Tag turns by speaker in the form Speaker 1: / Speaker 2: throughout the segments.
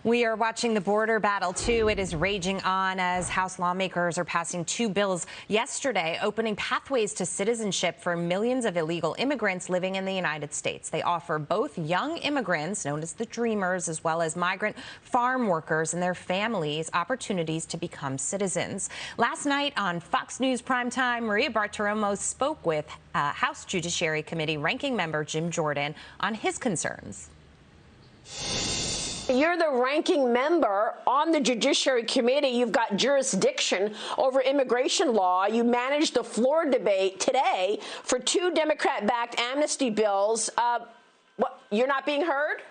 Speaker 1: We are watching the border battle, too. It is raging on as House lawmakers are passing two bills yesterday, opening pathways to citizenship for millions of illegal immigrants living in the United States. They offer both young immigrants, known as the Dreamers, as well as migrant farm workers and their families opportunities to become citizens. Last night on Fox News Primetime, Maria Bartiromo spoke with House Judiciary Committee Ranking Member Jim Jordan on his concerns.
Speaker 2: You're the ranking member on the Judiciary Committee. You've got jurisdiction over immigration law. You managed the floor debate today for two Democrat-backed amnesty bills. What, you're not being heard?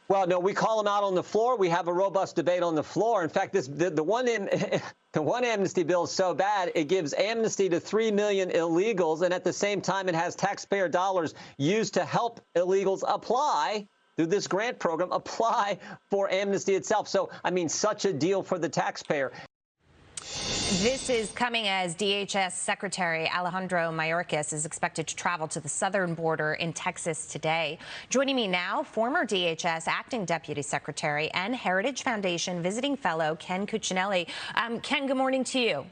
Speaker 3: Well, no, we call them out on the floor. We have a robust debate on the floor. In fact, the one amnesty bill is so bad, it gives amnesty to 3 million illegals, and at the same time, it has taxpayer dollars used to help illegals apply through this grant program, apply for amnesty itself. So, I mean, such a deal for the taxpayer.
Speaker 1: This is coming as DHS Secretary Alejandro Mayorkas is expected to travel to the southern border in Texas today. Joining me now, former DHS Acting Deputy Secretary and Heritage Foundation visiting fellow Ken Cuccinelli. Ken, good morning to you.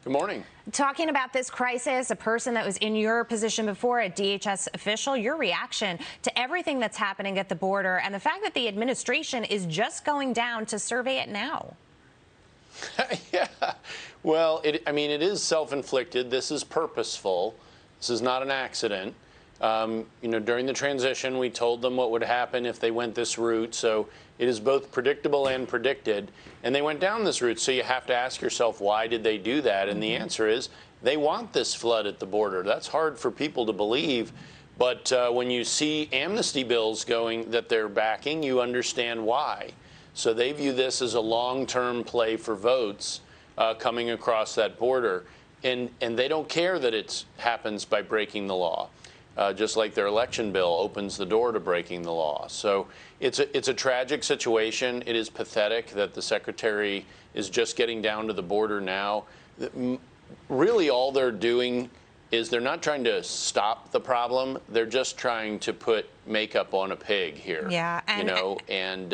Speaker 4: Good morning.
Speaker 1: Talking about this crisis, a person that was in your position before, a DHS official, your reaction to everything that's happening at the border and the fact that the administration is just going down to survey it now.
Speaker 4: Yeah, well, it is self-inflicted. This is purposeful. This is not an accident. During the transition, we told them what would happen if they went this route. So it is both predictable and predicted. And they went down this route. So you have to ask yourself, why did they do that? And the answer is they want this flood at the border. That's hard for people to believe. But when you see amnesty bills going that they're backing, you understand why. So they view this as a long-term play for votes coming across that border. And they don't care that it happens by breaking the law. Just like their election bill opens the door to breaking the law. So it's a tragic situation. It is pathetic that the secretary is just getting down to the border now. Really, all they're doing is they're not trying to stop the problem. They're just trying to put makeup on a pig here.
Speaker 1: Yeah,
Speaker 4: and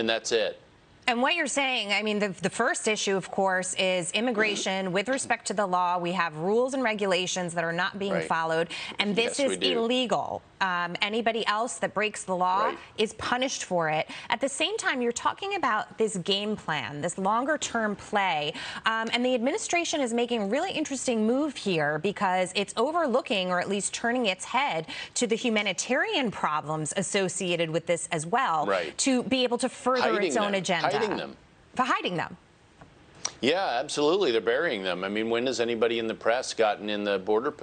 Speaker 4: that's it.
Speaker 1: And what you're saying, I mean, the first issue, of course, is immigration. With respect to the law, we have rules and regulations that are not being followed, and this is illegal. Anybody else that breaks the law is punished for it. At the same time, you're talking about this game plan, this longer-term play, and the administration is making a really interesting move here because it's overlooking, or at least turning its head to the humanitarian problems associated with this as well, to be able to further its own agenda. For hiding them.
Speaker 4: Yeah, absolutely. They're burying them. I mean, when has anybody in the press gotten in the Border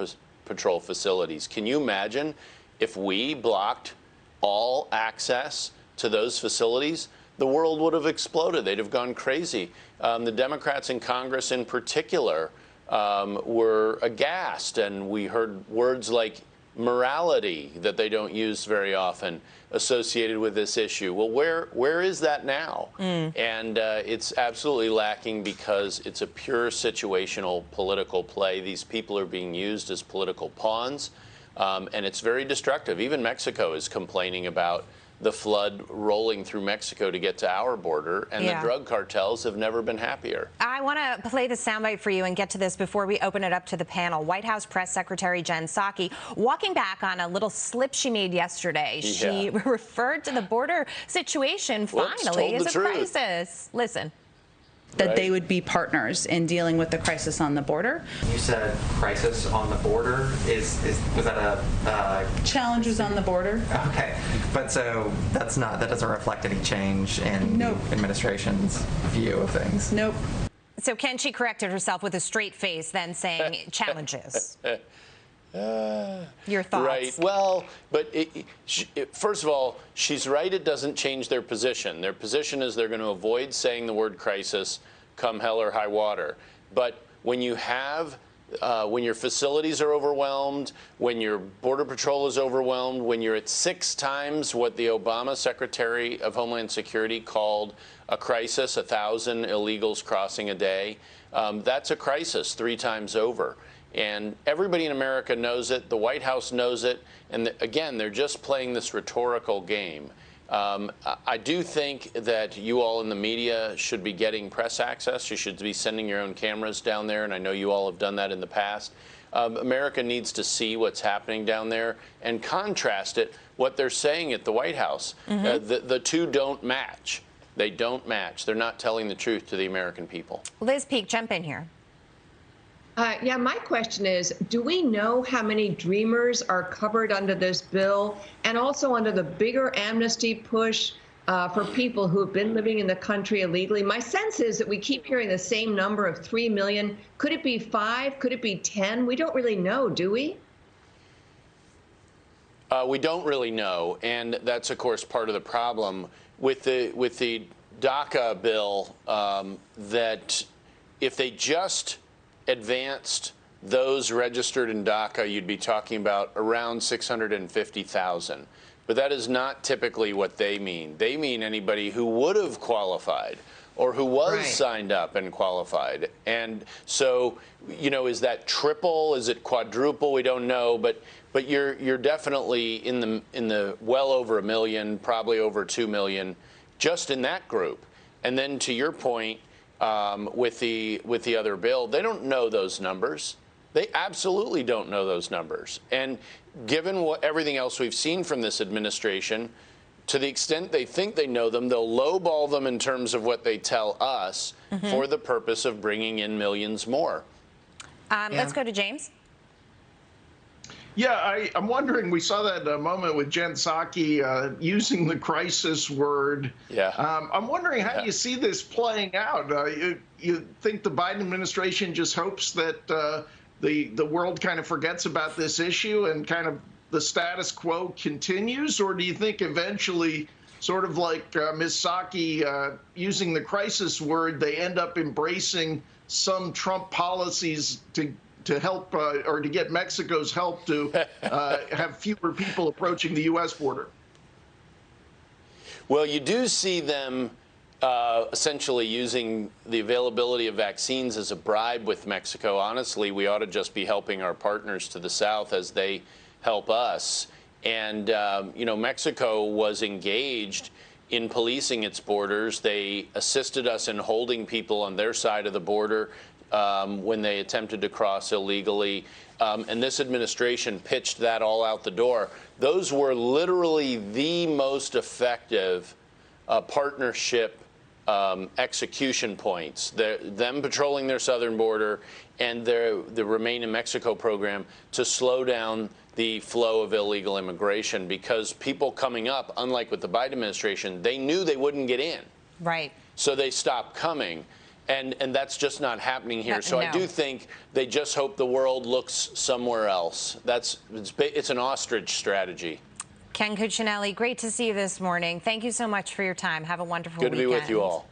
Speaker 4: Patrol facilities? Can you imagine if we blocked all access to those facilities? The world would have exploded. They'd have gone crazy. The Democrats in Congress in particular were aghast, and we heard words like morality that they don't use very often associated with this issue. Well, where is that now? And it's absolutely lacking because it's a pure situational political play. These people are being used as political pawns, and it's very destructive. Even Mexico is complaining about the flood rolling through Mexico to get to our border, and the drug cartels have never been happier.
Speaker 1: I want to play the soundbite for you and get to this before we open it up to the panel. White House Press Secretary Jen Psaki walking back on a little slip she made yesterday. She referred to the border situation finally as a crisis. Listen.
Speaker 5: That they would be partners in dealing with the crisis on the border.
Speaker 6: You said crisis on the border. Was that a
Speaker 5: challenges on the border?
Speaker 6: Okay, but so that doesn't reflect any change in the administration's view of things.
Speaker 5: Nope.
Speaker 1: So Ken, she corrected herself with a straight face, then saying challenges. Your thoughts?
Speaker 4: Right. Well, but first of all, she's right. It doesn't change their position. Their position is they're going to avoid saying the word crisis come hell or high water. But when you have when your facilities are overwhelmed, when your Border Patrol is overwhelmed, when you're at 6 times what the Obama Secretary of Homeland Security called a crisis, 1,000 illegals crossing a day, that's a crisis 3 times over. And everybody in America knows it. The White House knows it. And again, they're just playing this rhetorical game. I do think that you all in the media should be getting press access. You should be sending your own cameras down there, and I know you all have done that in the past. America needs to see what's happening down there and contrast it, what they're saying at the White House. The two don't match. They don't match. They're not telling the truth to the American people.
Speaker 1: Liz Peek, jump in here.
Speaker 7: Yeah, my question is, do we know how many Dreamers are covered under this bill and also under the bigger amnesty push for people who have been living in the country illegally? My sense is that we keep hearing the same number of 3 million. Could it be 5? Could it be 10? We don't really know, do we?
Speaker 4: We don't really know, and that's, of course, part of the problem with the DACA bill, that if they just advanced those registered in DACA, you'd be talking about around 650,000. But that is not typically what they mean. They mean anybody who would have qualified or who was signed up and qualified. And so, you know, is that triple? Is it quadruple? We don't know. But you're definitely in the well over 1 million, probably over 2 million, just in that group. And then to your point, with the other bill, they don't know those numbers. They absolutely don't know those numbers. And given everything else we've seen from this administration, to the extent they think they know them, they'll lowball them in terms of what they tell us for the purpose of bringing in millions more.
Speaker 1: Let's go to James.
Speaker 8: Yeah, I'm wondering, we saw that moment with Jen Psaki using the crisis word.
Speaker 4: Yeah.
Speaker 8: I'm wondering how you see this playing out. You think the Biden administration just hopes that the world kind of forgets about this issue and kind of the status quo continues? Or do you think eventually, sort of like Ms. Psaki using the crisis word, they end up embracing some Trump policies to help or to get Mexico's help to have fewer people approaching the U.S. border?
Speaker 4: Well, you do see them essentially using the availability of vaccines as a bribe with Mexico. Honestly, we ought to just be helping our partners to the south as they help us. And, you know, Mexico was engaged in policing its borders. They assisted us in holding people on their side of the border when they attempted to cross illegally. And this administration pitched that all out the door. Those were literally the most effective partnership execution points. Them patrolling their southern border and the Remain in Mexico program to slow down the flow of illegal immigration, because people coming up, unlike with the Biden administration, they knew they wouldn't get in. Right. So they stopped coming. And that's just not happening here. So I do think they just hope the world looks somewhere else. It's an ostrich strategy.
Speaker 1: Ken Cuccinelli, great to see you this morning. Thank you so much for your time. Have a wonderful weekend.
Speaker 4: Good to be with you all.